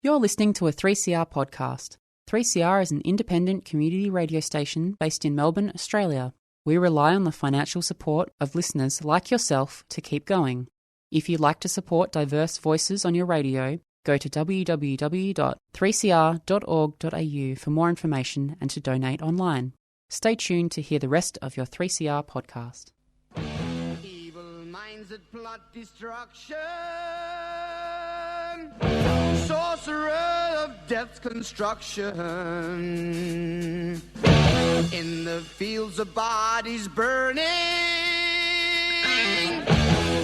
You're listening to a 3CR podcast. 3CR is an independent community radio station based in Melbourne, Australia. We rely on the financial support of listeners like yourself to keep going. If you'd like to support diverse voices on your radio, go to www.3cr.org.au for more information and to donate online. Stay tuned to hear the rest of your 3CR podcast. Evil minds that plot destruction, sorcerer of death's construction, in the fields of bodies burning,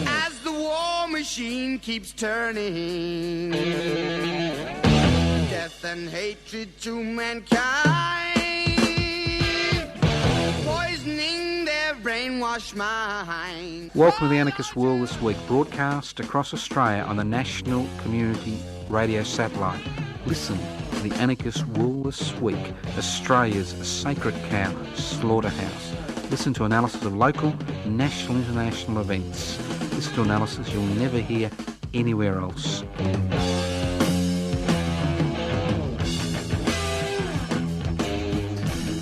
as the war machine keeps turning, death and hatred to mankind, poisoning their brainwashed mind. Welcome to the Anarchist World This Week, broadcast across Australia on the National Community Radio Satellite. Listen to the Anarchist World This Week, Australia's sacred cow slaughterhouse. Listen to analysis of local, national, international events. Listen to analysis you'll never hear anywhere else.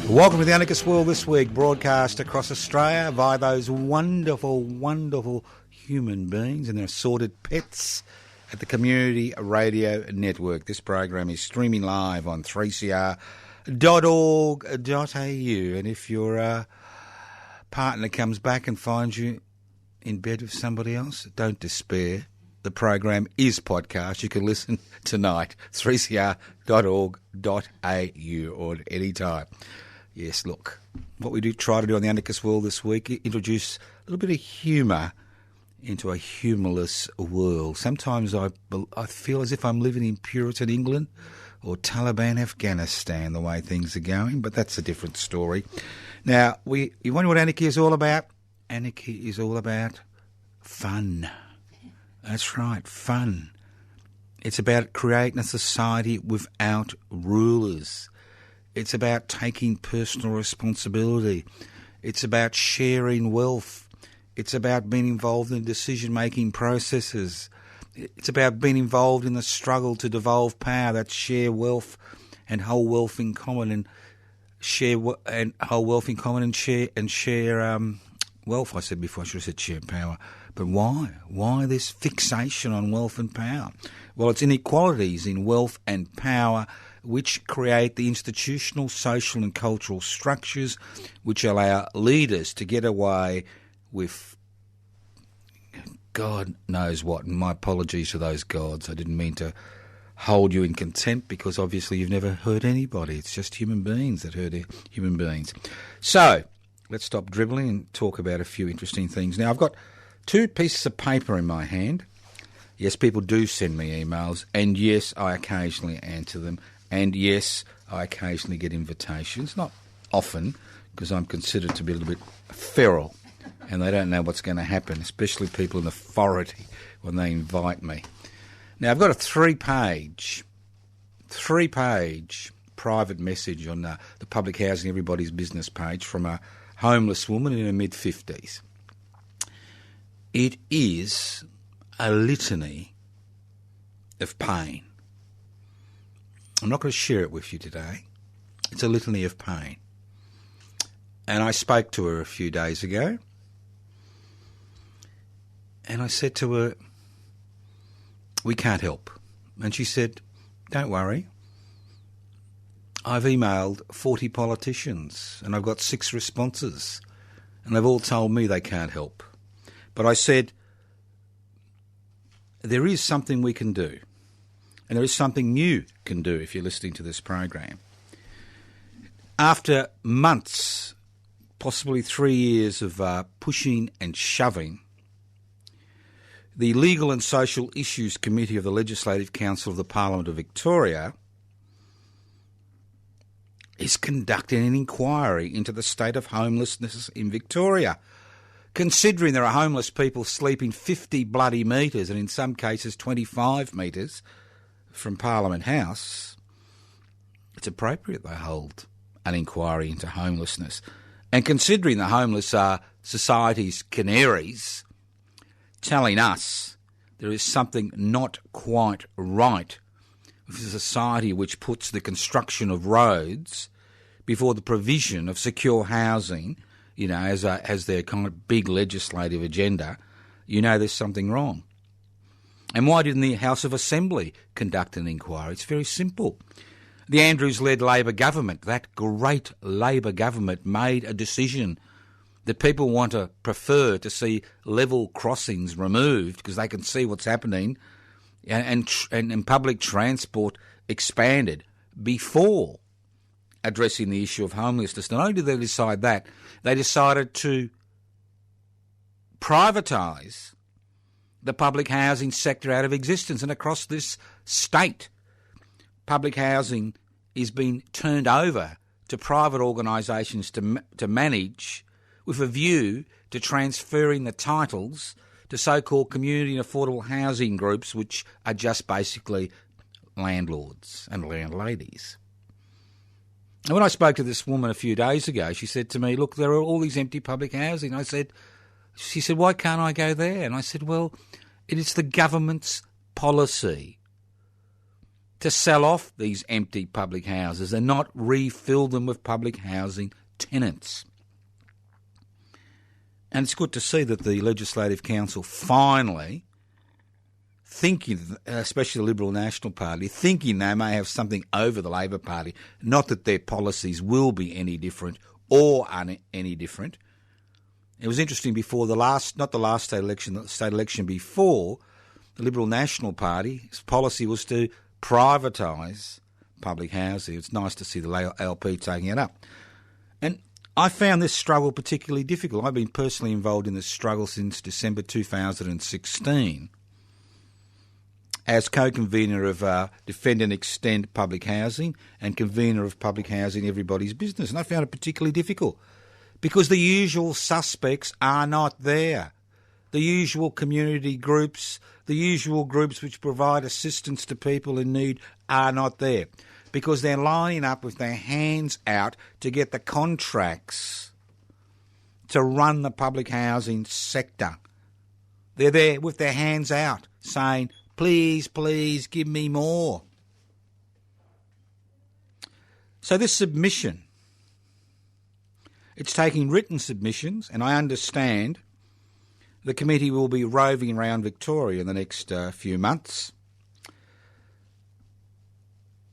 Welcome to the Anarchist World This Week, broadcast across Australia by those wonderful, wonderful human beings and their assorted pets at the Community Radio Network. This program is streaming live on 3cr.org.au, and if your partner comes back and finds you in bed with somebody else, don't despair. The program is podcast. You can listen tonight, 3cr.org.au, or at any time. Yes, look, what we do try to do on the Anarchist World This Week, introduce a little bit of humour into a humourless world. Sometimes I feel as if I'm living in Puritan England or Taliban Afghanistan, the way things are going, but that's a different story. Now, you wonder what anarchy is all about? Anarchy is all about fun. That's right, fun. It's about creating a society without rulers. It's about taking personal responsibility. It's about sharing wealth. It's about being involved in decision-making processes. It's about being involved in the struggle to devolve power. That's share wealth and hold wealth in common, and share wealth in common, and share wealth. I said before, I should have said share power. But why? Why this fixation on wealth and power? Well, it's inequalities in wealth and power which create the institutional, social and cultural structures which allow leaders to get away with God knows what. And my apologies to those gods. I didn't mean to hold you in contempt, because obviously you've never hurt anybody. It's just human beings that hurt human beings. So let's stop dribbling and talk about a few interesting things. Now, I've got two pieces of paper in my hand. Yes, people do send me emails, and yes, I occasionally answer them. And yes, I occasionally get invitations, not often, because I'm considered to be a little bit feral and they don't know what's going to happen, especially people in authority when they invite me. Now, I've got a three-page private message on the Public Housing Everybody's Business page from a homeless woman in her mid-50s. It is a litany of pain. I'm not going to share it with you today. It's a litany of pain. And I spoke to her a few days ago, and I said to her, we can't help. And she said, don't worry. I've emailed 40 politicians and I've got 6 responses, and they've all told me they can't help. But I said, there is something we can do. And there is something you can do if you're listening to this program. After months, possibly 3 years of pushing and shoving, the Legal and Social Issues Committee of the Legislative Council of the Parliament of Victoria is conducting an inquiry into the state of homelessness in Victoria. Considering there are homeless people sleeping 50 bloody metres, and in some cases 25 metres, from Parliament House, it's appropriate they hold an inquiry into homelessness. And considering the homeless are society's canaries, telling us there is something not quite right with a society which puts the construction of roads before the provision of secure housing, as their kind of big legislative agenda, there's something wrong. And why didn't the House of Assembly conduct an inquiry? It's very simple. The Andrews-led Labor government, that great Labor government, made a decision that people prefer to see level crossings removed because they can see what's happening and public transport expanded before addressing the issue of homelessness. Not only did they decide that, they decided to privatise the public housing sector out of existence. And across this state, public housing is being turned over to private organisations to manage, with a view to transferring the titles to so-called community and affordable housing groups, which are just basically landlords and landladies. And when I spoke to this woman a few days ago, she said to me, look, there are all these empty public housing. She said, why can't I go there? And I said, well, it is the government's policy to sell off these empty public houses and not refill them with public housing tenants. And it's good to see that the Legislative Council finally thinking, especially the Liberal National Party, thinking they may have something over the Labor Party, not that their policies will be any different or any different. It was interesting before the state election before, the Liberal National Party's policy was to privatise public housing. It's nice to see the LP taking it up. And I found this struggle particularly difficult. I've been personally involved in this struggle since December 2016 as co-convener of Defend and Extend Public Housing and convener of Public Housing Everybody's Business. And I found it particularly difficult because the usual suspects are not there. The usual community groups, the usual groups which provide assistance to people in need are not there because they're lining up with their hands out to get the contracts to run the public housing sector. They're there with their hands out saying, please, please give me more. So this submission, it's taking written submissions, and I understand the committee will be roving around Victoria in the next few months.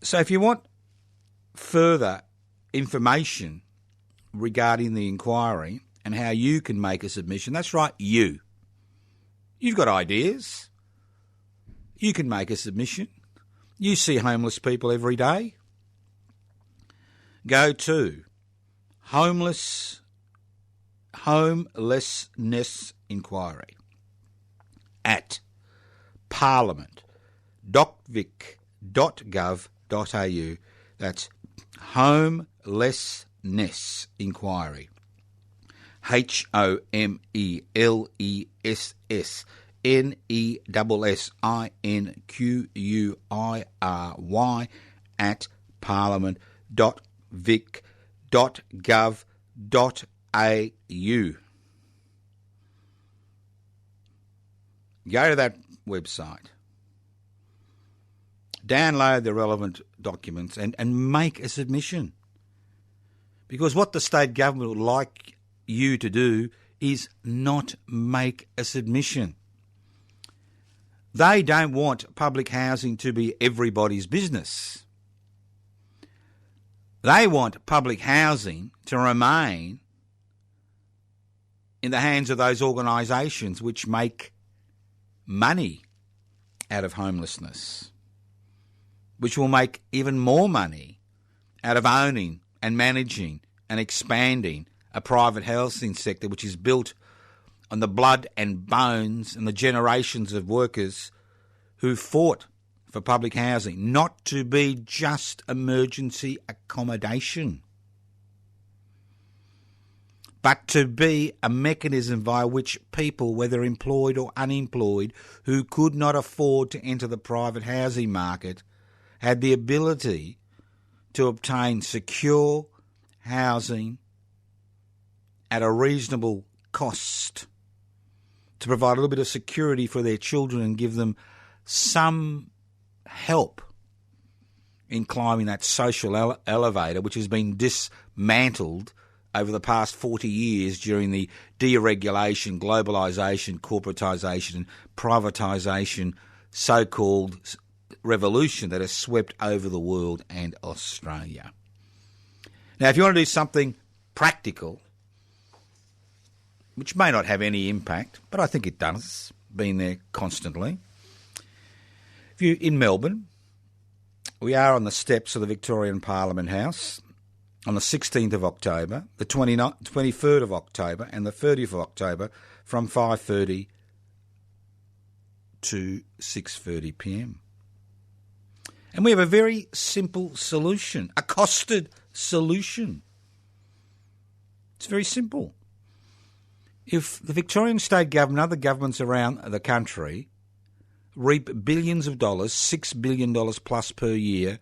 So if you want further information regarding the inquiry and how you can make a submission, that's right, you've got ideas. You can make a submission. You see homeless people every day. Go to Homelessness Inquiry at parliament.vic.gov.au. That's Homelessness Inquiry. HOMELLESSNESSINQUIRY at parliament.vic.gov.au. Go to that website, download the relevant documents and make a submission. Because what the state government would like you to do is not make a submission. They don't want public housing to be everybody's business. They want public housing to remain in the hands of those organisations which make money out of homelessness, which will make even more money out of owning and managing and expanding a private housing sector which is built on the blood and bones and the generations of workers who fought for public housing, not to be just emergency accommodation, but to be a mechanism via which people, whether employed or unemployed, who could not afford to enter the private housing market, had the ability to obtain secure housing at a reasonable cost, to provide a little bit of security for their children and give them some help in climbing that social elevator, which has been dismantled over the past 40 years during the deregulation, globalisation, corporatisation and privatisation so-called revolution that has swept over the world and Australia. Now, if you want to do something practical, which may not have any impact, but I think it does, being there constantly. If you in Melbourne, we are on the steps of the Victorian Parliament House on the 16th of October, the 23rd of October and the 30th of October from 5:30 to 6:30 p.m. And we have a very simple solution, a costed solution. It's very simple. If the Victorian state government and other governments around the country reap billions of dollars, $6 billion plus per year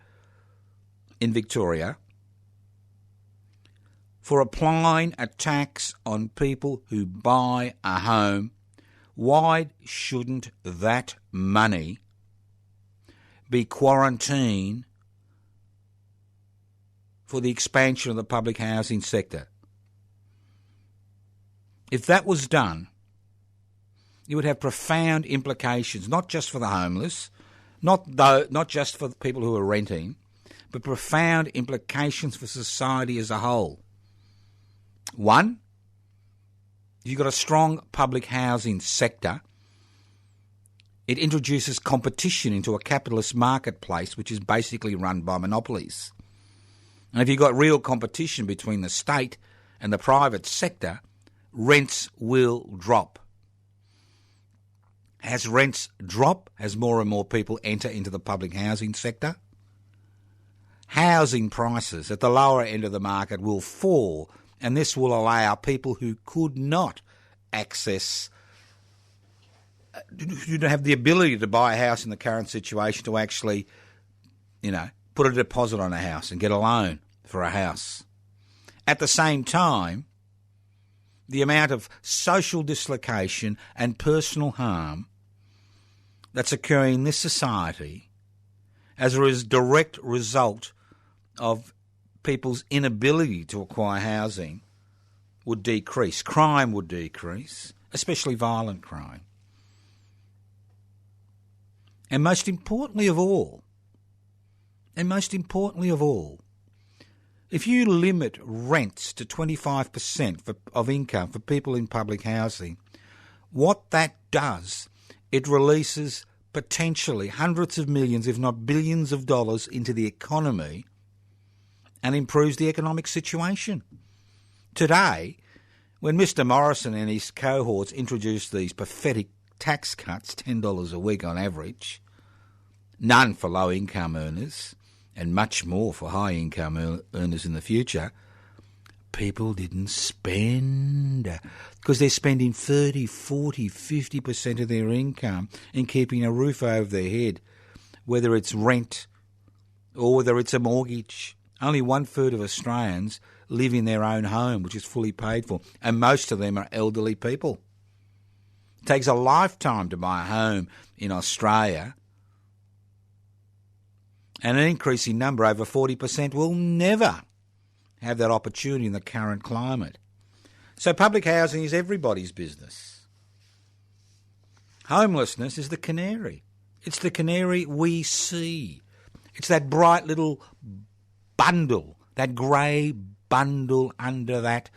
in Victoria, for applying a tax on people who buy a home, why shouldn't that money be quarantined for the expansion of the public housing sector? If that was done, it would have profound implications, not just for the homeless, not just for the people who are renting, but profound implications for society as a whole. One, if you've got a strong public housing sector, it introduces competition into a capitalist marketplace which is basically run by monopolies. And if you've got real competition between the state and the private sector, rents will drop. As rents drop, as more and more people enter into the public housing sector, housing prices at the lower end of the market will fall, and this will allow people who could not access, who don't have the ability to buy a house in the current situation to actually, put a deposit on a house and get a loan for a house. At the same time, the amount of social dislocation and personal harm that's occurring in this society as a direct result of people's inability to acquire housing would decrease. Crime would decrease, especially violent crime. And most importantly of all, if you limit rents to 25% of income for people in public housing, what that does, it releases potentially hundreds of millions, if not billions of dollars into the economy and improves the economic situation. Today, when Mr Morrison and his cohorts introduced these pathetic tax cuts, $10 a week on average, none for low-income earners, and much more for high-income earners in the future, people didn't spend because they're spending 30, 40, 50% of their income in keeping a roof over their head, whether it's rent or whether it's a mortgage. Only 1/3 of Australians live in their own home, which is fully paid for, and most of them are elderly people. It takes a lifetime to buy a home in Australia, and an increasing number, over 40%, will never have that opportunity in the current climate. So public housing is everybody's business. Homelessness is the canary. It's the canary we see. It's that bright little bundle, that grey bundle under that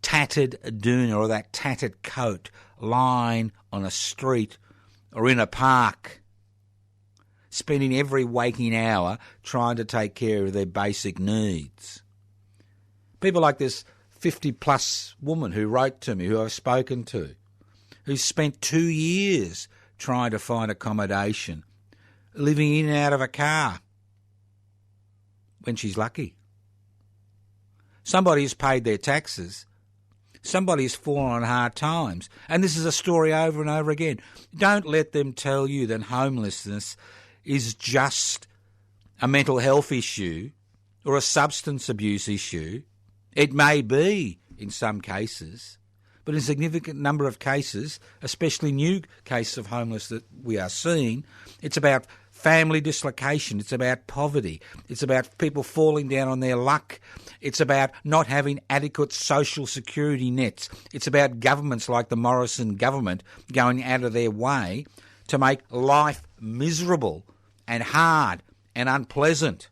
tattered doona or that tattered coat lying on a street or in a park, spending every waking hour trying to take care of their basic needs. People like this 50-plus woman who wrote to me, who I've spoken to, who spent 2 years trying to find accommodation, living in and out of a car when she's lucky. Somebody has paid their taxes. Somebody has fallen on hard times. And this is a story over and over again. Don't let them tell you that homelessness is just a mental health issue or a substance abuse issue. It may be in some cases, but in a significant number of cases, especially new cases of homelessness that we are seeing, it's about family dislocation. It's about poverty. It's about people falling down on their luck. It's about not having adequate social security nets. It's about governments like the Morrison government going out of their way to make life miserable and hard and unpleasant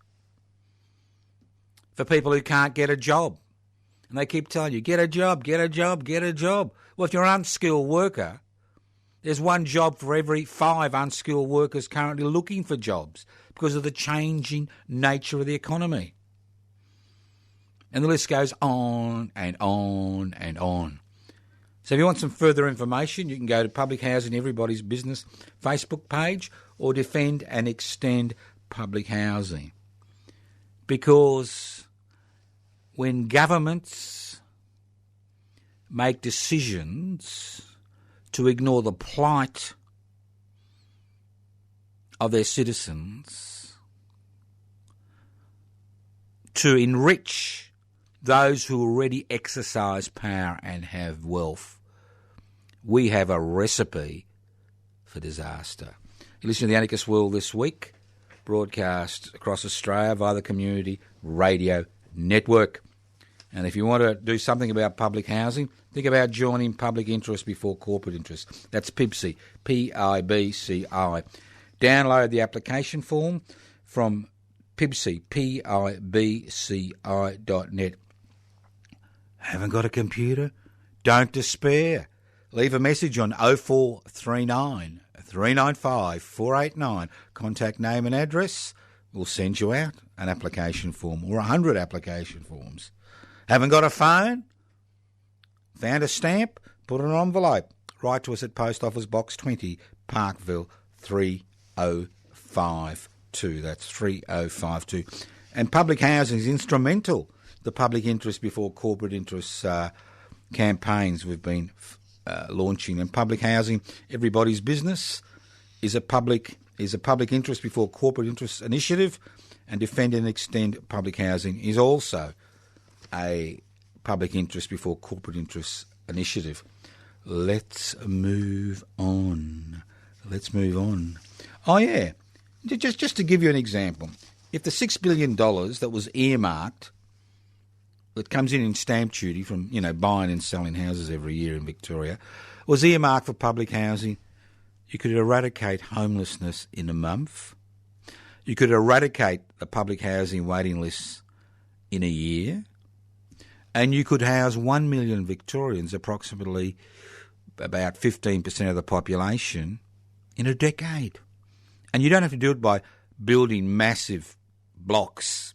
for people who can't get a job. And they keep telling you, get a job, get a job, get a job. Well, if you're an unskilled worker, there's one job for every 5 unskilled workers currently looking for jobs because of the changing nature of the economy. And the list goes on and on and on. So if you want some further information, you can go to Public Housing Everybody's Business Facebook page or Defend and Extend Public Housing. Because when governments make decisions to ignore the plight of their citizens, to enrich those who already exercise power and have wealth, we have a recipe for disaster. You listen to The Anarchist World This Week, broadcast across Australia via the Community Radio Network. And if you want to do something about public housing, think about joining Public Interest Before Corporate Interest. That's PIBCI, P-I-B-C-I. Download the application form from PIBCI, P-I-B-C-I.net. Haven't got a computer? Don't despair. Leave a message on 0439 395 489. Contact name and address. We'll send you out an application form or 100 application forms. Haven't got a phone? Found a stamp? Put it in an envelope. Write to us at Post Office Box 20, Parkville 3052. That's 3052. And public housing is instrumental. The public interest before corporate interests campaigns we've been launching. And public housing, everybody's business, is a public interest before corporate interest initiative. And Defend and Extend Public Housing is also a public interest before corporate interest initiative. Let's move on. Oh, yeah. Just to give you an example, if the $6 billion that was earmarked, that comes in stamp duty from, buying and selling houses every year in Victoria, was earmarked for public housing, you could eradicate homelessness in a month. You could eradicate the public housing waiting lists in a year. And you could house 1 million Victorians, approximately about 15% of the population, in a decade. And you don't have to do it by building massive blocks.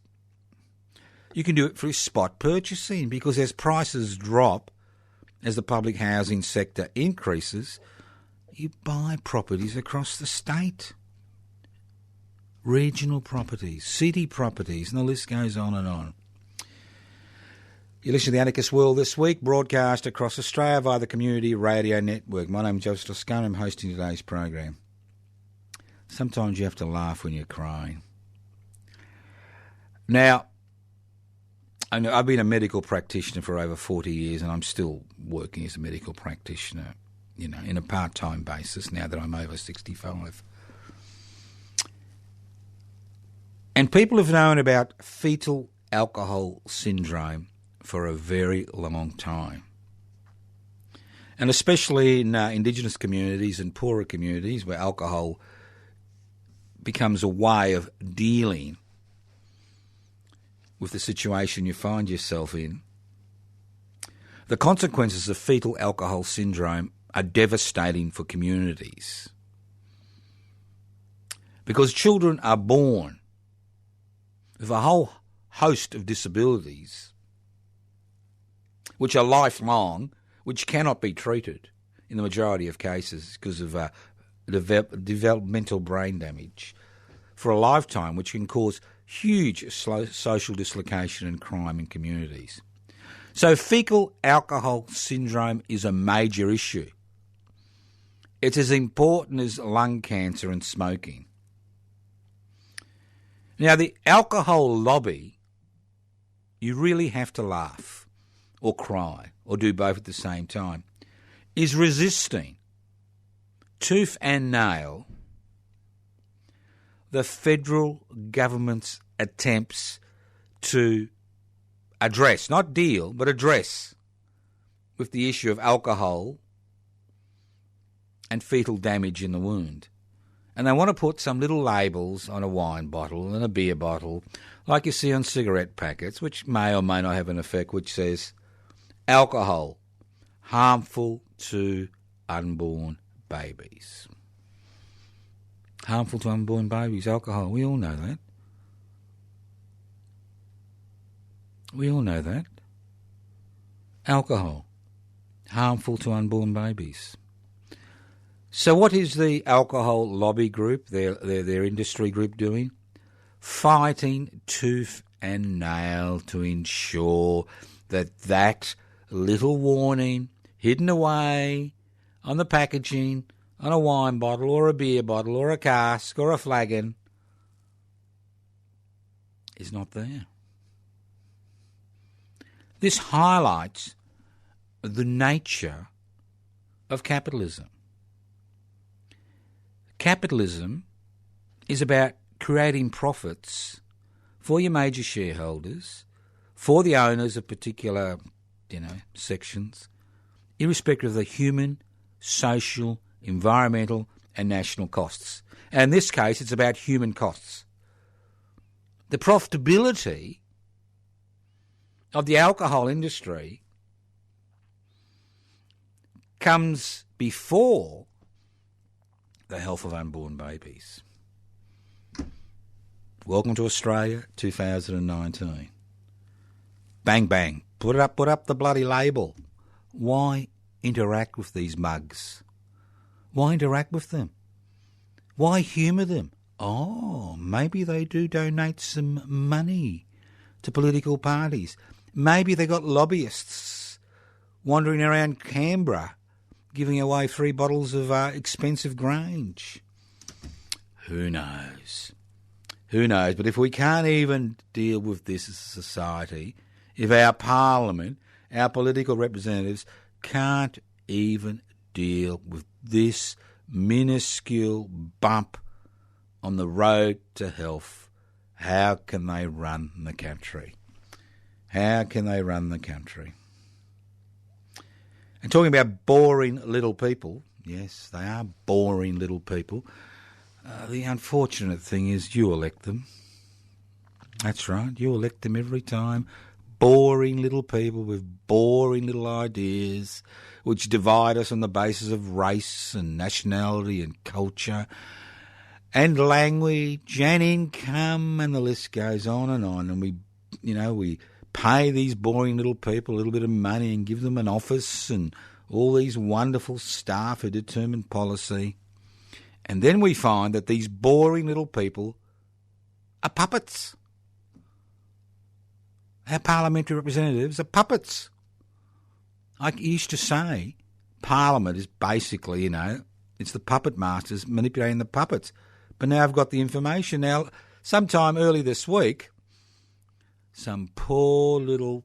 You can do it through spot purchasing, because as prices drop, as the public housing sector increases, you buy properties across the state. Regional properties, city properties, and the list goes on and on. You listen to The Anarchist World This Week, broadcast across Australia via the Community Radio Network. My name is Joseph Toscano. I'm hosting today's program. Sometimes you have to laugh when you're crying. Now, I've been a medical practitioner for over 40 years, and I'm still working as a medical practitioner, in a part-time basis now that I'm over 65. And people have known about fetal alcohol syndrome for a very long time. And especially in Indigenous communities and poorer communities where alcohol becomes a way of dealing with the situation you find yourself in, the consequences of fetal alcohol syndrome are devastating for communities. Because children are born with a whole host of disabilities which are lifelong, which cannot be treated in the majority of cases because of developmental brain damage for a lifetime, which can cause huge social dislocation and crime in communities. So fecal alcohol syndrome is a major issue. It's as important as lung cancer and smoking. Now, the alcohol lobby, you really have to laugh or cry or do both at the same time, is resisting tooth and nail the federal government's attempts to address, not deal, but address with the issue of alcohol and fetal damage in the wound. And they want to put some little labels on a wine bottle and a beer bottle, like you see on cigarette packets, which may or may not have an effect, which says, alcohol, harmful to unborn babies. Harmful to unborn babies, alcohol. We all know that. We all know that. Alcohol, harmful to unborn babies. So what is the alcohol lobby group, their industry group doing? Fighting tooth and nail to ensure that little warning hidden away on the packaging, on a wine bottle or a beer bottle or a cask or a flagon is not there. This highlights the nature of capitalism. Capitalism is about creating profits for your major shareholders, for the owners of particular, sections, irrespective of the human, social, environmental and national costs. And in this case, it's about human costs. The profitability of the alcohol industry comes before the health of unborn babies. Welcome to Australia 2019. Bang, bang. Put up the bloody label. Why interact with these mugs? Why interact with them? Why humour them? Oh, maybe they do donate some money to political parties. Maybe they got lobbyists wandering around Canberra giving away 3 bottles of expensive Grange. Who knows? Who knows? But if we can't even deal with this as a society, if our parliament, our political representatives can't even deal with this minuscule bump on the road to health, how can they run the country? How can they run the country? And talking about boring little people, yes, they are boring little people. The unfortunate thing is you elect them. That's right, you elect them every time. Boring little people with boring little ideas which divide us on the basis of race and nationality and culture and language and income, and the list goes on. And we pay these boring little people a little bit of money and give them an office and all these wonderful staff who determine policy. And then we find that these boring little people are puppets. Our parliamentary representatives are puppets. I used to say Parliament is basically, it's the puppet masters manipulating the puppets. But now I've got the information. Now, sometime early this week, some poor little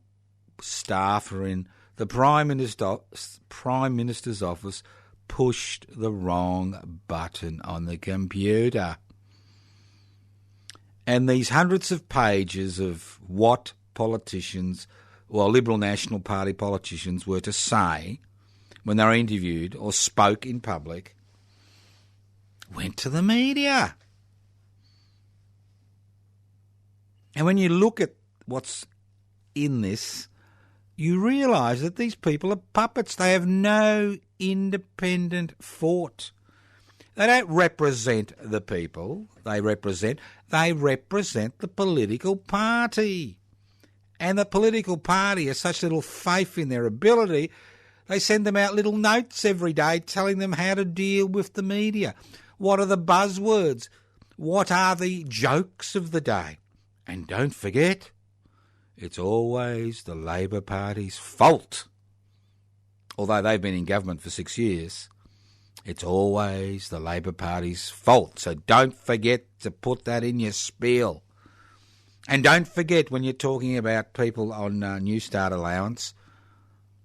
staffer in the Prime Minister's office pushed the wrong button on the computer. And these hundreds of pages of what politicians, Liberal National Party politicians, were to say when they were interviewed or spoke in public went to the media. And when you look at what's in this, you realise that these people are puppets. They have no independent thought. They don't represent the people they represent the political party. And the political party has such little faith in their ability, they send them out little notes every day telling them how to deal with the media. What are the buzzwords? What are the jokes of the day? And don't forget, it's always the Labor Party's fault. Although they've been in government for 6 years, it's always the Labor Party's fault. So don't forget to put that in your spiel. And don't forget when you're talking about people on New Start allowance,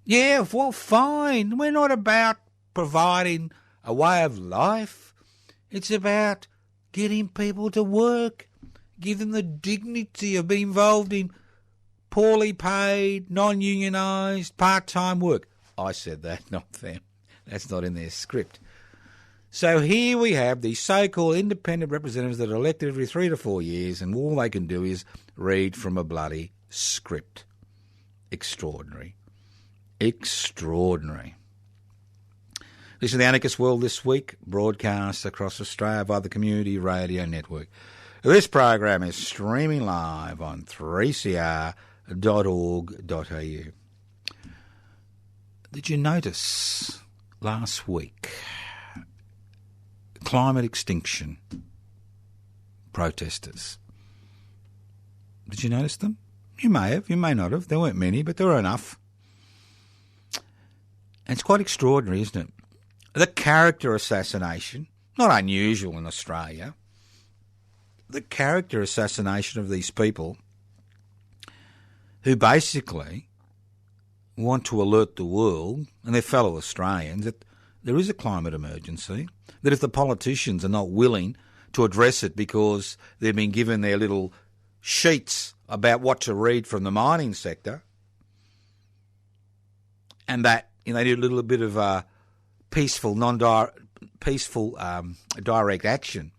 yeah, well, fine. We're not about providing a way of life. It's about getting people to work, give them the dignity of being involved in poorly paid, non-unionised, part-time work. I said that, not them. That's not in their script. So here we have these so-called independent representatives that are elected every 3 to 4 years, and all they can do is read from a bloody script. Extraordinary. Extraordinary. This is the Anarchist World This Week, broadcast across Australia via the Community Radio Network. This program is streaming live on 3cr.org.au. Did you notice last week climate extinction protesters? Did you notice them? You may have, you may not have. There weren't many, but there were enough. And it's quite extraordinary, isn't it? The character assassination, not unusual in Australia, the character assassination of these people who basically want to alert the world and their fellow Australians that there is a climate emergency, that if the politicians are not willing to address it because they've been given their little sheets about what to read from the mining sector, and that they do a little bit of peaceful direct action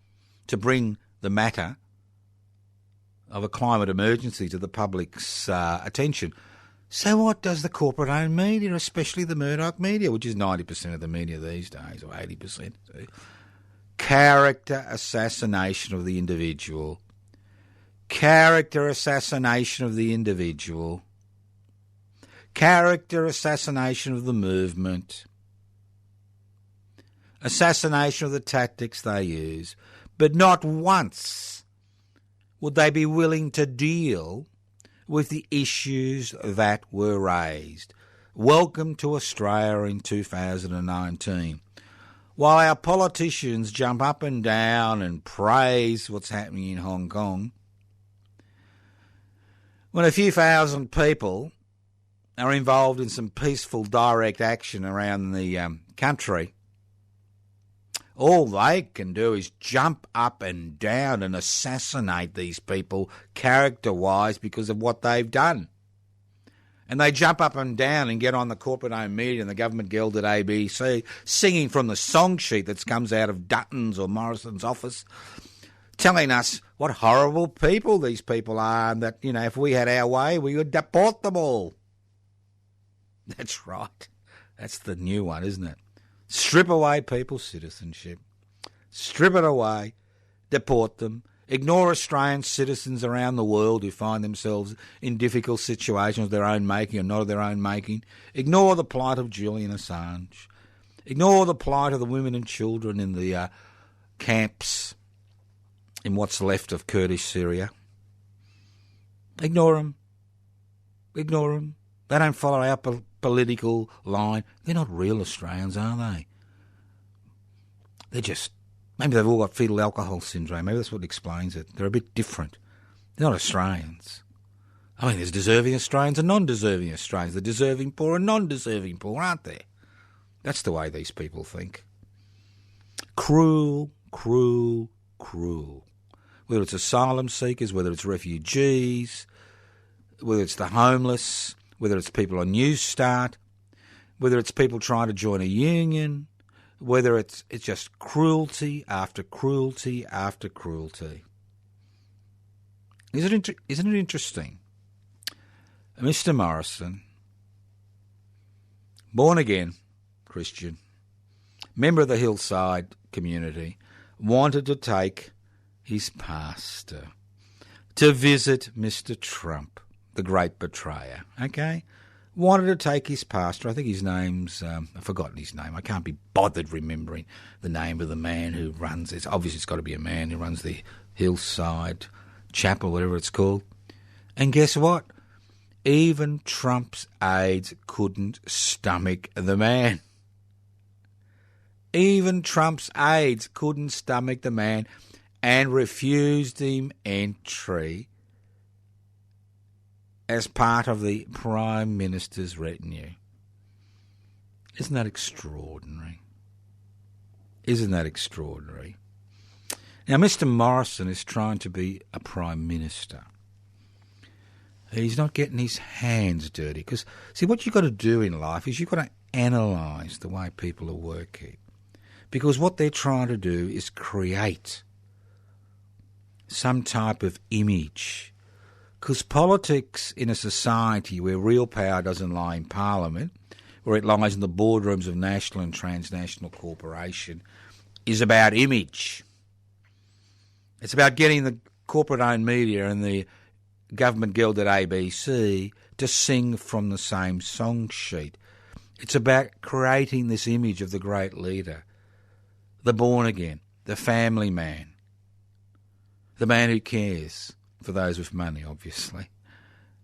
to bring the matter of a climate emergency to the public's attention. So what does the corporate-owned media, especially the Murdoch media, which is 90% of the media these days, or 80%, character assassination of the individual. Character assassination of the individual. Character assassination of the movement. Assassination of the tactics they use. But not once would they be willing to deal with the issues that were raised. Welcome to Australia in 2019. While our politicians jump up and down and praise what's happening in Hong Kong, when a few thousand people are involved in some peaceful direct action around the country, all they can do is jump up and down and assassinate these people character-wise because of what they've done. And they jump up and down and get on the corporate-owned media and the government-gelded ABC, singing from the song sheet that comes out of Dutton's or Morrison's office, telling us what horrible people these people are and that, if we had our way, we would deport them all. That's right. That's the new one, isn't it? Strip away people's citizenship. Strip it away. Deport them. Ignore Australian citizens around the world who find themselves in difficult situations of their own making or not of their own making. Ignore the plight of Julian Assange. Ignore the plight of the women and children in the camps in what's left of Kurdish Syria. Ignore them. Ignore them. They don't follow our political line. They're not real Australians, are they? They're just, maybe they've all got fetal alcohol syndrome. Maybe that's what explains it. They're a bit different. They're not Australians. I mean, there's deserving Australians and non-deserving Australians. The deserving poor and non-deserving poor, aren't there? That's the way these people think. Cruel, cruel, cruel. Whether it's asylum seekers, whether it's refugees, whether it's the homeless, whether it's people on New Start, whether it's people trying to join a union, whether it's just cruelty after cruelty after cruelty. Isn't it interesting? Mr. Morrison, born again Christian, member of the Hillside community, wanted to take his pastor to visit Mr. Trump, the great betrayer, okay? Wanted to take his pastor, I think his name's, I've forgotten his name, I can't be bothered remembering the name of the man who runs it. Obviously it's got to be a man who runs the Hillside Chapel, whatever it's called. And guess what? Even Trump's aides couldn't stomach the man. Even Trump's aides couldn't stomach the man and refused him entry as part of the Prime Minister's retinue. Isn't that extraordinary? Isn't that extraordinary? Now, Mr Morrison is trying to be a Prime Minister. He's not getting his hands dirty. Because, see, what you've got to do in life is you've got to analyse the way people are working. Because what they're trying to do is create some type of image. Because politics in a society where real power doesn't lie in Parliament, where it lies in the boardrooms of national and transnational corporation, is about image. It's about getting the corporate-owned media and the government-gilded ABC to sing from the same song sheet. It's about creating this image of the great leader, the born-again, the family man, the man who cares for those with money, obviously.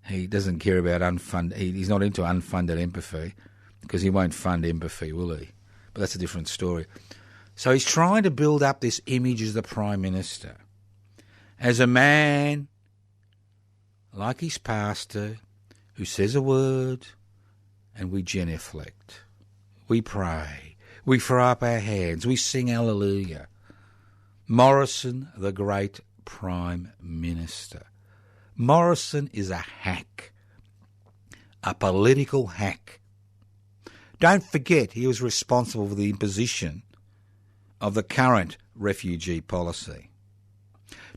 He doesn't care about unfunded... He's not into unfunded empathy, because he won't fund empathy, will he? But that's a different story. So he's trying to build up this image as the Prime Minister, as a man like his pastor who says a word and we genuflect. We pray. We throw up our hands. We sing hallelujah. Morrison, the great Prime Minister. Morrison is a hack, a political hack. Don't forget he was responsible for the imposition of the current refugee policy.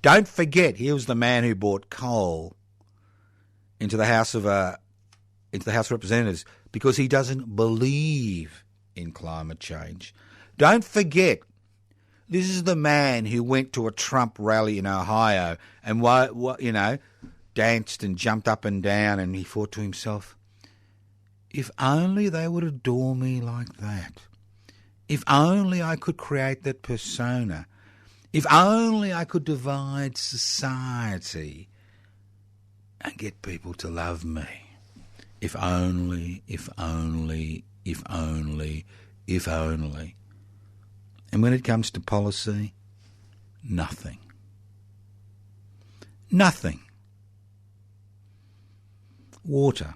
Don't forget he was the man who brought coal into the House of Representatives because he doesn't believe in climate change. Don't forget this is the man who went to a Trump rally in Ohio and danced and jumped up and down, and he thought to himself, if only they would adore me like that. If only I could create that persona. If only I could divide society and get people to love me. If only, if only, if only, if only. And when it comes to policy, nothing. Nothing. Water.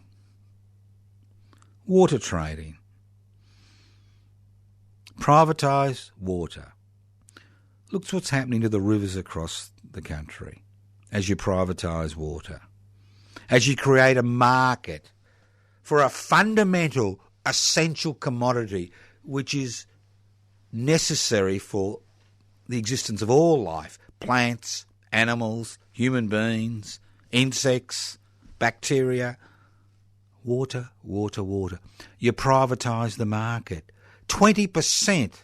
Water trading. Privatise water. Look what's happening to the rivers across the country as you privatise water, as you create a market for a fundamental, essential commodity which is necessary for the existence of all life, plants, animals, human beings, insects, bacteria. Water, water, water. You privatise the market. 20%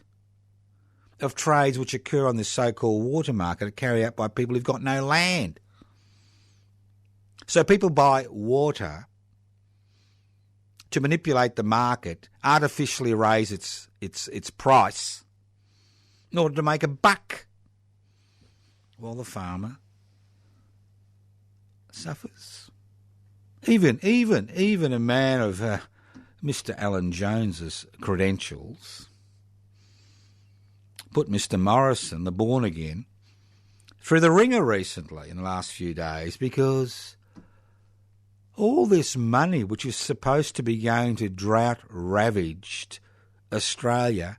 of trades which occur on this so-called water market are carried out by people who've got no land. So people buy water to manipulate the market, artificially raise its price in order to make a buck, while the farmer suffers. Even a man of Mr. Alan Jones's credentials put Mr. Morrison, the born-again, through the ringer recently in the last few days, because all this money which is supposed to be going to drought-ravaged Australia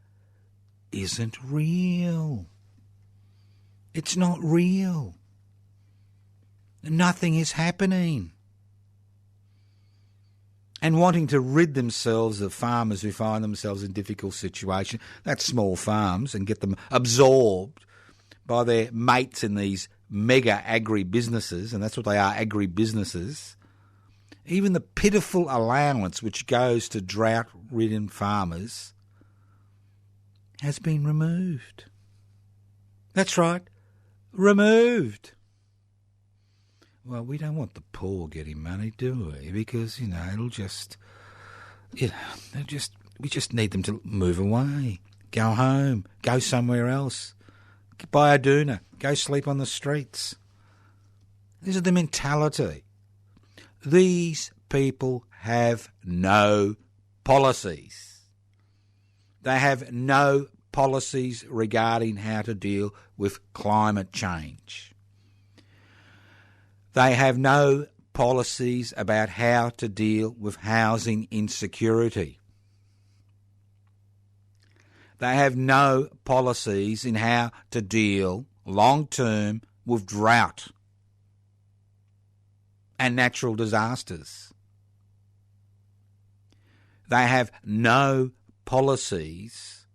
isn't real. It's not real. Nothing is happening. And wanting to rid themselves of farmers who find themselves in difficult situations, that's small farms, and get them absorbed by their mates in these mega agri-businesses, and that's what they are, agri-businesses. Even the pitiful allowance which goes to drought-ridden farmers has been removed. That's right, removed. Well, we don't want the poor getting money, do we? Because, it'll just, we just need them to move away, go home, go somewhere else, buy a doona, go sleep on the streets. This is the mentality. These people have no policies. They have no policies regarding how to deal with climate change. They have no policies about how to deal with housing insecurity. They have no policies in how to deal long-term with drought and natural disasters. They have no policies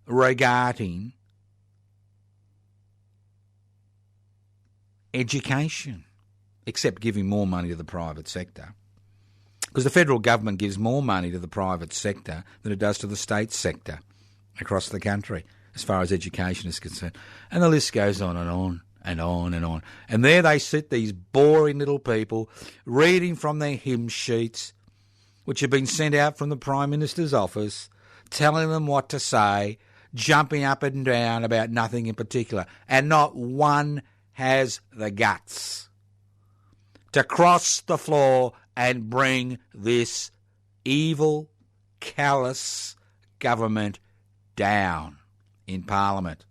regarding education, except giving more money to the private sector. Because the federal government gives more money to the private sector than it does to the state sector across the country, as far as education is concerned. And the list goes on and on and on and on. And there they sit, these boring little people, reading from their hymn sheets, which have been sent out from the Prime Minister's office, telling them what to say, jumping up and down about nothing in particular. And not one has the guts to cross the floor and bring this evil, callous government down in Parliament.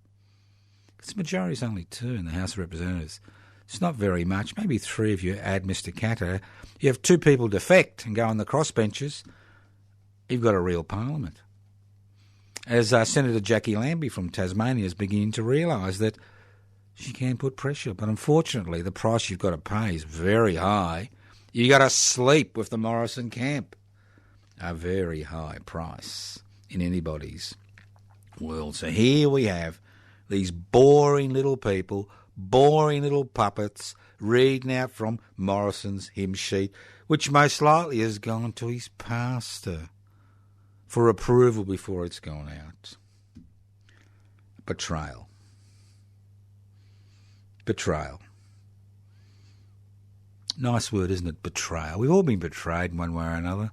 Because the majority is only 2 in the House of Representatives. It's not very much. Maybe 3 if you add Mr Catter. You have 2 people defect and go on the crossbenches, you've got a real Parliament. As Senator Jackie Lambie from Tasmania is beginning to realise that she can put pressure, but unfortunately the price you've got to pay is very high. You got to sleep with the Morrison camp. A very high price in anybody's world. So here we have these boring little people, boring little puppets, reading out from Morrison's hymn sheet, which most likely has gone to his pastor for approval before it's gone out. Betrayal. Betrayal. Nice word, isn't it? Betrayal. We've all been betrayed in one way or another.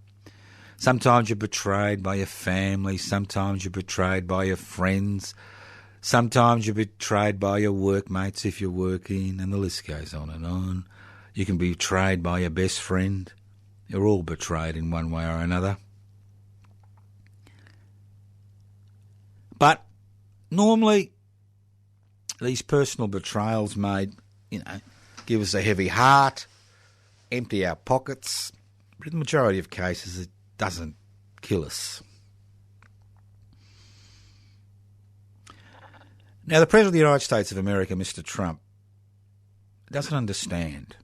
Sometimes you're betrayed by your family. Sometimes you're betrayed by your friends. Sometimes you're betrayed by your workmates if you're working, and the list goes on and on. You can be betrayed by your best friend. You're all betrayed in one way or another. But normally these personal betrayals may, give us a heavy heart, empty our pockets, but in the majority of cases it doesn't kill us. Now, the President of the United States of America, Mr Trump, doesn't understand,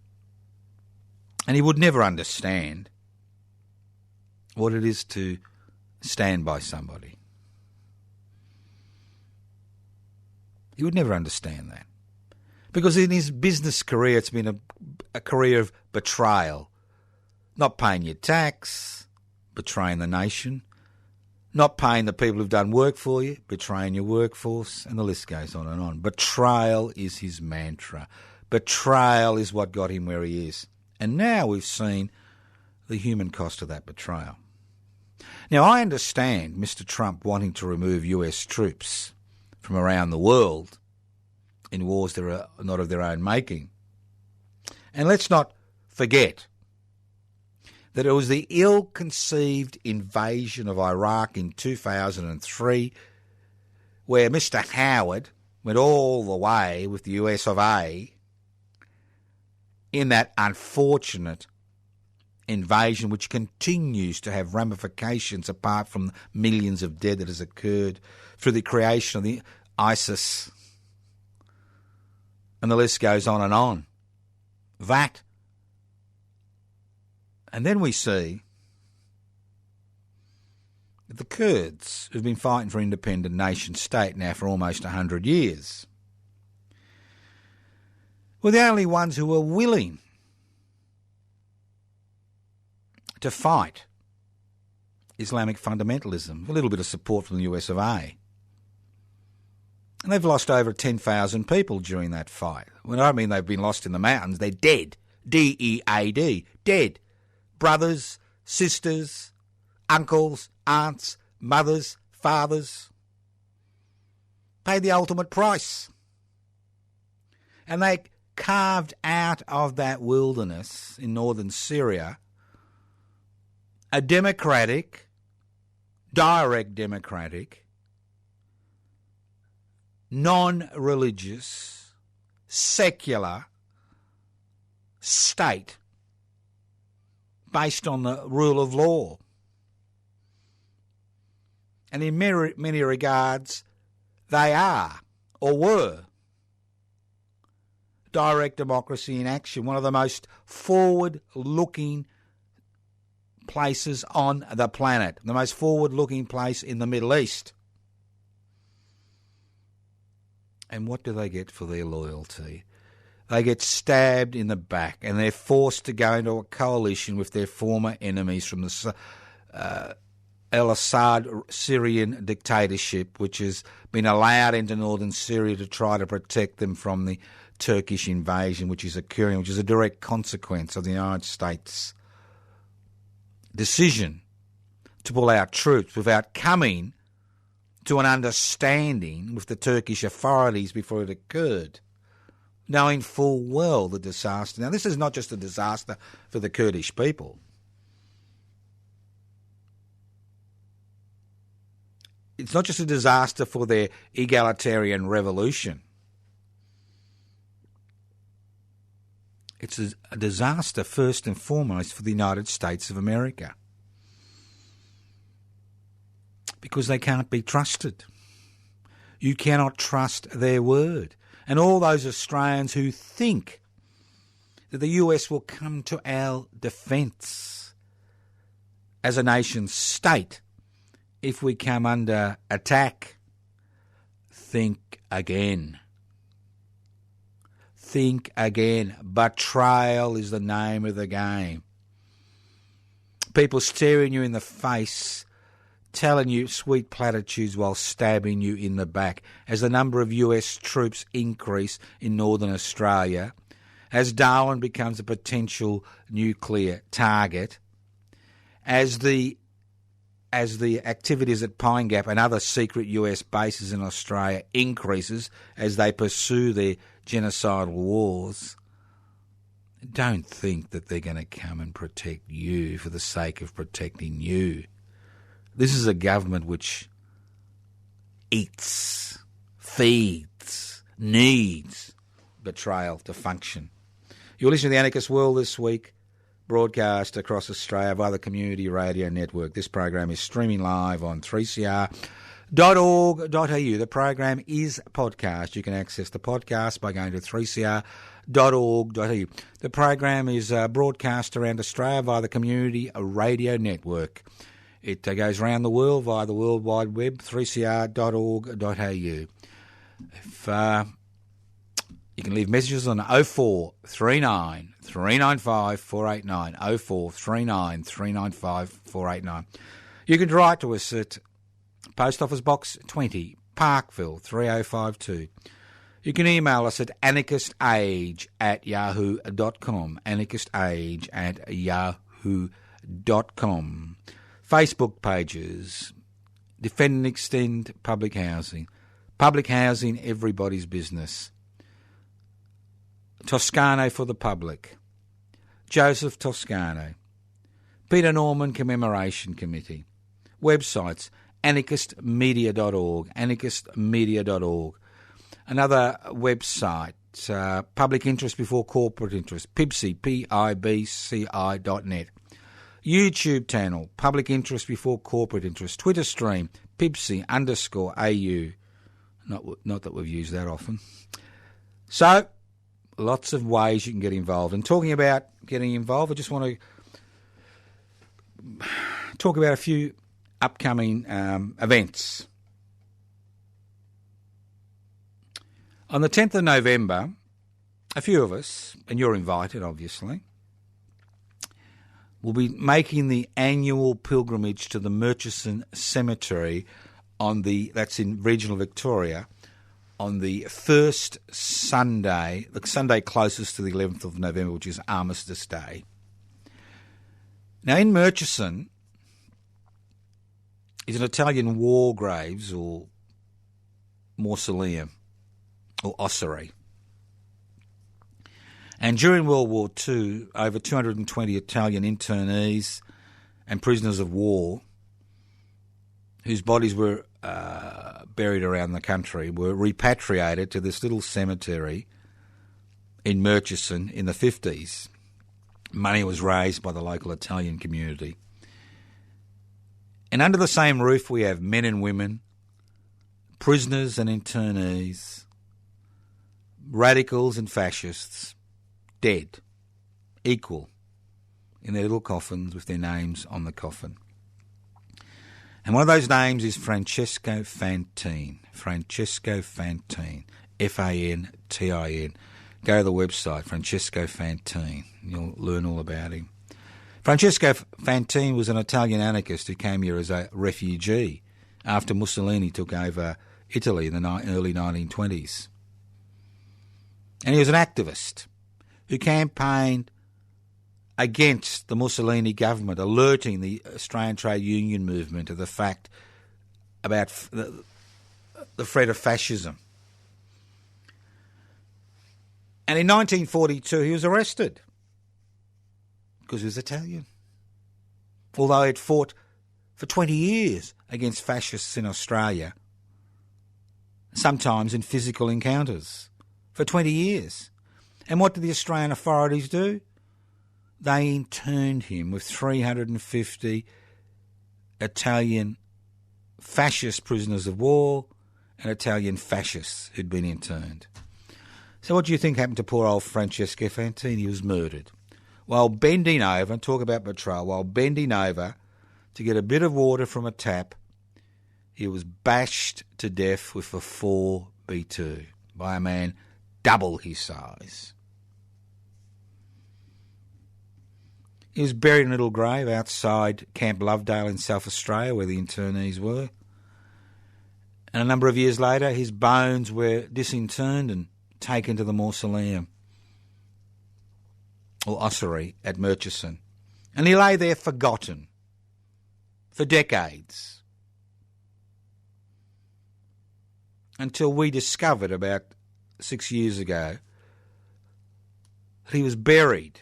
and he would never understand what it is to stand by somebody. He would never understand that. Because in his business career, it's been a career of betrayal. Not paying your tax, betraying the nation. Not paying the people who've done work for you, betraying your workforce, and the list goes on and on. Betrayal is his mantra. Betrayal is what got him where he is. And now we've seen the human cost of that betrayal. Now, I understand Mr Trump wanting to remove US troops from around the world in wars that are not of their own making. And let's not forget that it was the ill-conceived invasion of Iraq in 2003 where Mr Howard went all the way with the US of A in that unfortunate invasion which continues to have ramifications apart from the millions of dead that has occurred through the creation of the ISIS. And the list goes on and on. That. And then we see that the Kurds, who've been fighting for independent nation state now for almost 100 years, were the only ones who were willing to fight Islamic fundamentalism, a little bit of support from the US of A. And they've lost over 10,000 people during that fight. Well, I don't mean they've been lost in the mountains, they're dead. D-E-A-D, dead. Brothers, sisters, uncles, aunts, mothers, fathers. Paid the ultimate price. And they carved out of that wilderness in northern Syria a democratic, direct democratic, non-religious, secular state based on the rule of law. And in many regards, they are, or were, direct democracy in action, one of the most forward-looking places on the planet, the most forward-looking place in the Middle East. And what do they get for their loyalty? They get stabbed in the back, and they're forced to go into a coalition with their former enemies from the al-Assad Syrian dictatorship, which has been allowed into northern Syria to try to protect them from the Turkish invasion which is occurring, which is a direct consequence of the United States' decision to pull out troops without coming to an understanding with the Turkish authorities before it occurred, knowing full well the disaster. Now, this is not just a disaster for the Kurdish people. It's not just a disaster for their egalitarian revolution. It's a disaster first and foremost for the United States of America, because they can't be trusted. You cannot trust their word. And all those Australians who think that the US will come to our defence as a nation state if we come under attack, think again. Think again. Betrayal is the name of the game. People staring you in the face, telling you sweet platitudes while stabbing you in the back. As the number of US troops increase in northern Australia, as Darwin becomes a potential nuclear target, as the activities at Pine Gap and other secret US bases in Australia increases as they pursue their genocidal wars, don't think that they're going to come and protect you for the sake of protecting you. This is a government which eats, feeds, needs betrayal to function. You're listening to The Anarchist World this week, broadcast across Australia via the Community Radio Network. This program is streaming live on 3cr.org.au. The program is podcast. You can access the podcast by going to 3cr.org.au. The program is broadcast around Australia via the Community Radio Network. It goes around the world via the World Wide Web, 3cr.org.au. If you can leave messages on 0439 395 489, 0439 395 489. You can write to us at Post Office Box 20, Parkville 3052. You can email us at anarchistage@yahoo.com, anarchistage@yahoo.com. Facebook pages, Defend and Extend Public Housing. Public housing, everybody's business. Toscano for the Public. Joseph Toscano. Peter Norman Commemoration Committee. Websites, anarchistmedia.org, anarchistmedia.org. Another website, Public Interest Before Corporate Interest, PIBCI, PIBCI.net. YouTube channel, Public Interest Before Corporate Interest. Twitter stream, PIBCI_AU. Not that we've used that often. So, lots of ways you can get involved. And talking about getting involved, I just want to talk about a few upcoming events. On the 10th of November, a few of us, and you're invited obviously, will be making the annual pilgrimage to the Murchison Cemetery that's in regional Victoria, on the first Sunday, the Sunday closest to the 11th of November, which is Armistice Day. Now, in Murchison is an Italian war graves or mausoleum or ossuary. And during World War II, over 220 Italian internees and prisoners of war whose bodies were buried around the country were repatriated to this little cemetery in Murchison in the 50s. Money was raised by the local Italian community. And under the same roof we have men and women, prisoners and internees, radicals and fascists, dead, equal, in their little coffins with their names on the coffin. And one of those names is Francesco Fantin. Francesco Fantin. Fantin. Go to the website, Francesco Fantin. You'll learn all about him. Francesco Fantin was an Italian anarchist who came here as a refugee after Mussolini took over Italy in the early 1920s. And he was an activist who campaigned against the Mussolini government, alerting the Australian trade union movement of the fact about the threat of fascism. And in 1942 he was arrested because he was Italian, although he had fought for 20 years against fascists in Australia, sometimes in physical encounters, for 20 years. And what did the Australian authorities do? They interned him with 350 Italian fascist prisoners of war and Italian fascists who'd been interned. So what do you think happened to poor old Francesco Fantin? He was murdered. While bending over, and talk about betrayal, while bending over to get a bit of water from a tap, he was bashed to death with a 4B2 by a man double his size. He was buried in a little grave outside Camp Lovedale in South Australia, where the internees were. And a number of years later, his bones were disinterred and taken to the mausoleum, or ossuary, at Murchison. And he lay there forgotten for decades, until we discovered about 6 years ago that he was buried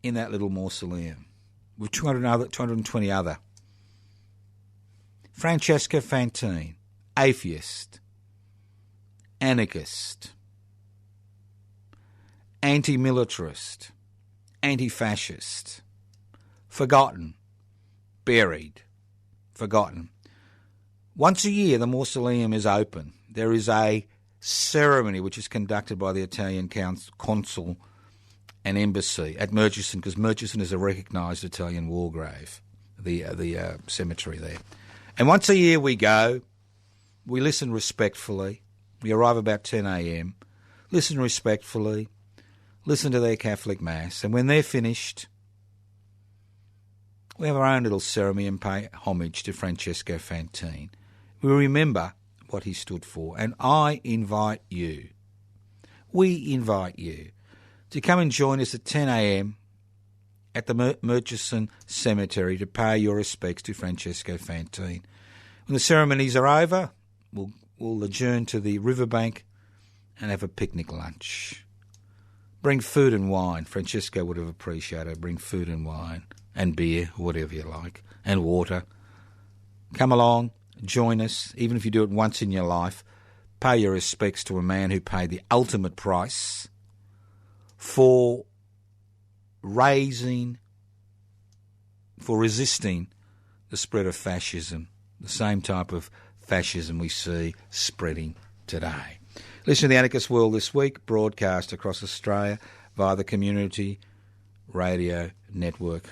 in that little mausoleum with 220 other. Francesco Fantin, atheist, anarchist, anti-militarist, anti-fascist, forgotten, buried, forgotten. Once a year the mausoleum is open. There is a ceremony which is conducted by the Italian consul and embassy at Murchison, because Murchison is a recognised Italian war grave, the cemetery there. And once a year we go, we listen respectfully, we arrive about 10 a.m, listen respectfully, listen to their Catholic Mass, and when they're finished, we have our own little ceremony and pay homage to Francesco Fantin. We remember what he stood for, and I invite you, we invite you, to come and join us at 10 a.m. at the Murchison Cemetery to pay your respects to Francesco Fantin. When the ceremonies are over, we'll adjourn to the riverbank and have a picnic lunch. Bring food and wine. Francesco would have appreciated. Bring food and wine and beer, whatever you like, and water. Come along, join us, even if you do it once in your life. Pay your respects to a man who paid the ultimate price for resisting the spread of fascism, the same type of fascism we see spreading today. Listen to the Anarchist World This Week, broadcast across Australia via the Community Radio Network.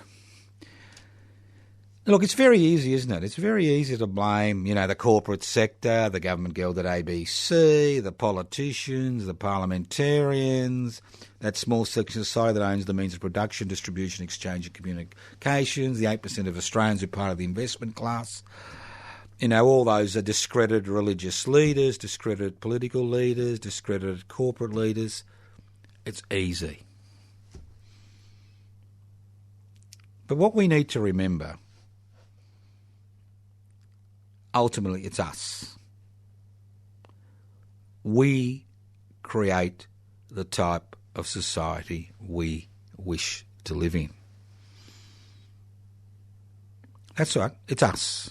Look, it's very easy, isn't it? It's very easy to blame, the corporate sector, the government guild at ABC, the politicians, the parliamentarians, that small section of society that owns the means of production, distribution, exchange and communications, the 8% of Australians who are part of the investment class. All those are discredited religious leaders, discredited political leaders, discredited corporate leaders. It's easy. But what we need to remember, ultimately, it's us. We create the type of society we wish to live in. That's right, it's us.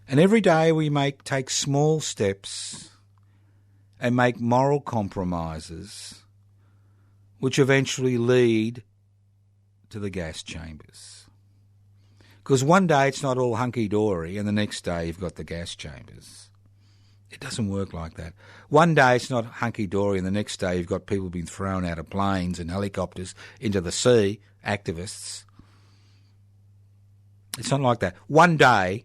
And every day we take small steps and make moral compromises which eventually lead to the gas chambers. Because one day it's not all hunky-dory and the next day you've got the gas chambers. It doesn't work like that. One day it's not hunky-dory and the next day you've got people being thrown out of planes and helicopters into the sea, activists. It's not like that. One day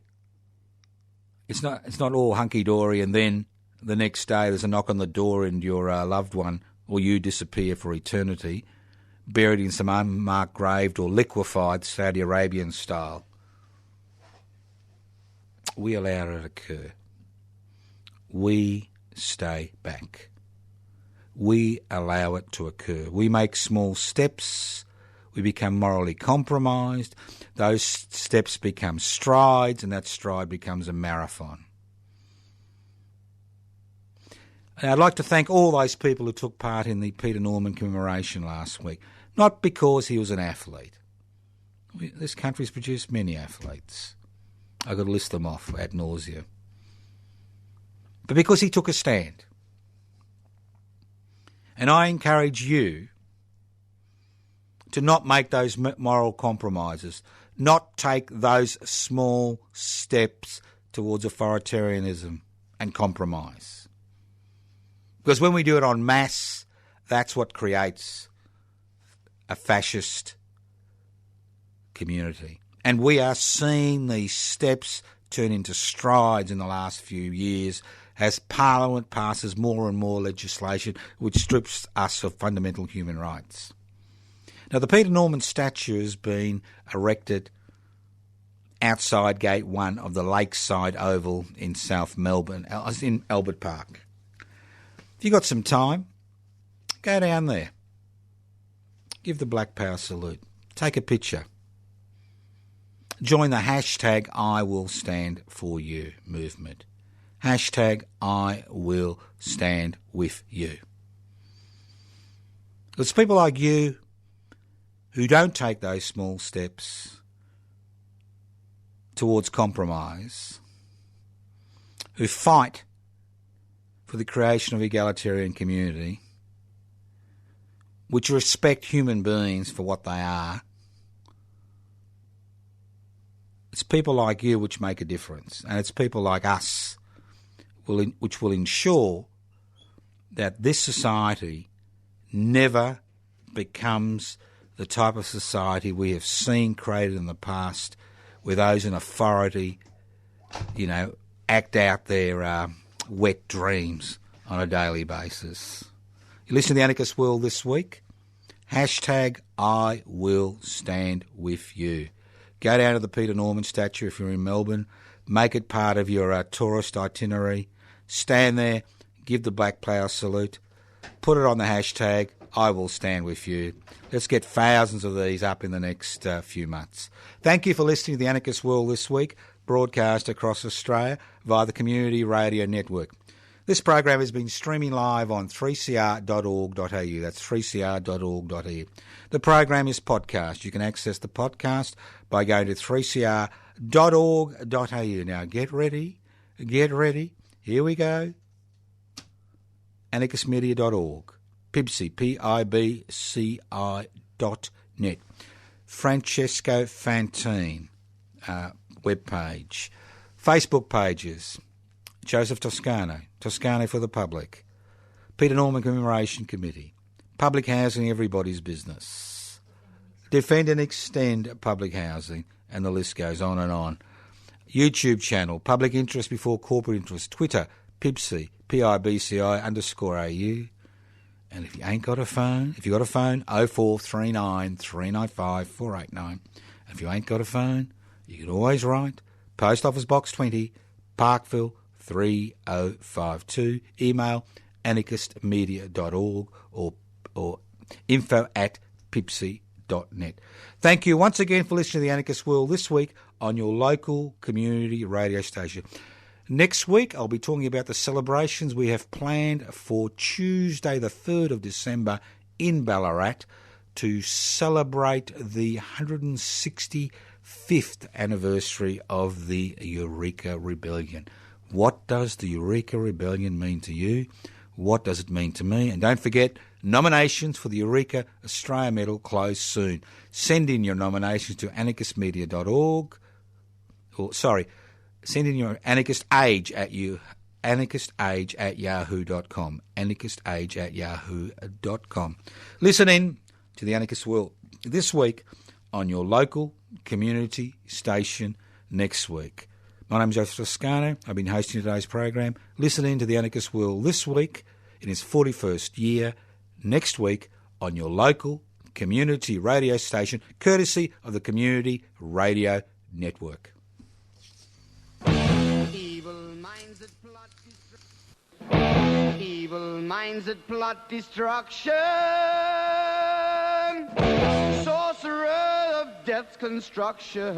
it's not all hunky-dory and then the next day there's a knock on the door and your loved one or you disappear for eternity, buried in some unmarked grave or liquefied Saudi Arabian style. We allow it to occur. We stay back. We allow it to occur. We make small steps. We become morally compromised. Those steps become strides, and that stride becomes a marathon. And I'd like to thank all those people who took part in the Peter Norman commemoration last week, not because he was an athlete. This country's produced many athletes. I could list them off ad nauseam. But because he took a stand. And I encourage you to not make those moral compromises, not take those small steps towards authoritarianism and compromise. Because when we do it en masse, that's what creates a fascist community. And we are seeing these steps turn into strides in the last few years as Parliament passes more and more legislation which strips us of fundamental human rights. Now, the Peter Norman statue has been erected outside Gate 1 of the Lakeside Oval in South Melbourne, in Albert Park. If you've got some time, go down there. Give the Black Power salute. Take a picture. Join the hashtag I Will Stand For You movement. Hashtag I Will Stand With You. It's people like you who don't take those small steps towards compromise, who fight for the creation of egalitarian community, which respect human beings for what they are. It's people like you which make a difference, and it's people like us which will ensure that this society never becomes the type of society we have seen created in the past, where those in authority, act out their wet dreams on a daily basis. You listen to The Anarchist World this week? Hashtag I Will Stand With You. Go down to the Peter Norman statue if you're in Melbourne. Make it part of your tourist itinerary. Stand there, give the Black Power salute, put it on the hashtag I Will Stand With You. Let's get thousands of these up in the next few months. Thank you for listening to The Anarchist World this week, broadcast across Australia via the Community Radio Network. This program has been streaming live on 3cr.org.au. That's 3cr.org.au. The program is podcast. You can access the podcast by going to 3cr.org.au. Now get ready. Here we go. Anarchistmedia.org. Pibci, PIBCI.net. Francesco Fantine webpage. Facebook pages. Joseph Toscano for the Public. Peter Norman Commemoration Committee. Public housing, everybody's business. Defend and extend public housing, and the list goes on and on. YouTube channel, Public Interest Before Corporate Interest. Twitter, Pibci, PIBCI_AU. And if you ain't got a phone, 0439 395 489. And if you ain't got a phone, you can always write Post Office Box 20, Parkville 3052. Email anarchistmedia.org or info@pipsy.net. Thank you once again for listening to The Anarchist World this week on your local community radio station. Next week, I'll be talking about the celebrations we have planned for Tuesday, the 3rd of December in Ballarat to celebrate the 165th anniversary of the Eureka Rebellion. What does the Eureka Rebellion mean to you? What does it mean to me? And don't forget, nominations for the Eureka Australia Medal close soon. Send in your nominations to anarchistmedia.org. Send in your anarchist age at anarchistage@yahoo.com. anarchistage@yahoo.com. Listen in to the Anarchist World this week on your local community station next week. My name's Joseph Toscano. I've been hosting today's program. Listen in to the Anarchist World this week in its 41st year next week on your local community radio station, courtesy of the Community Radio Network. Evil minds that plot destruction, sorcerer of death's construction.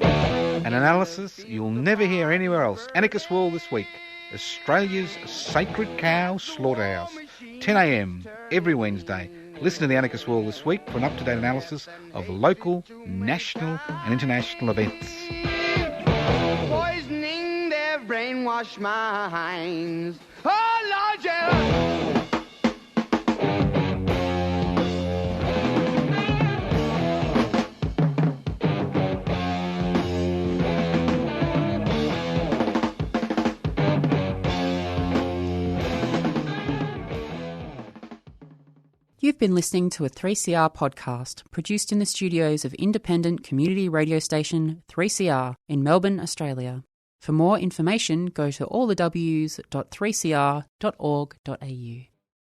An analysis you'll never hear anywhere else. Anarchist World this week. Australia's Sacred Cow Slaughterhouse. 10 a.m. every Wednesday. Listen to the Anarchist World this week for an up-to-date analysis of local, national and international events. Poisoning their brainwashed minds. Oh, Lord, yeah. You've been listening to a 3CR podcast produced in the studios of independent community radio station 3CR in Melbourne, Australia. For more information, go to allthews.3cr.org.au.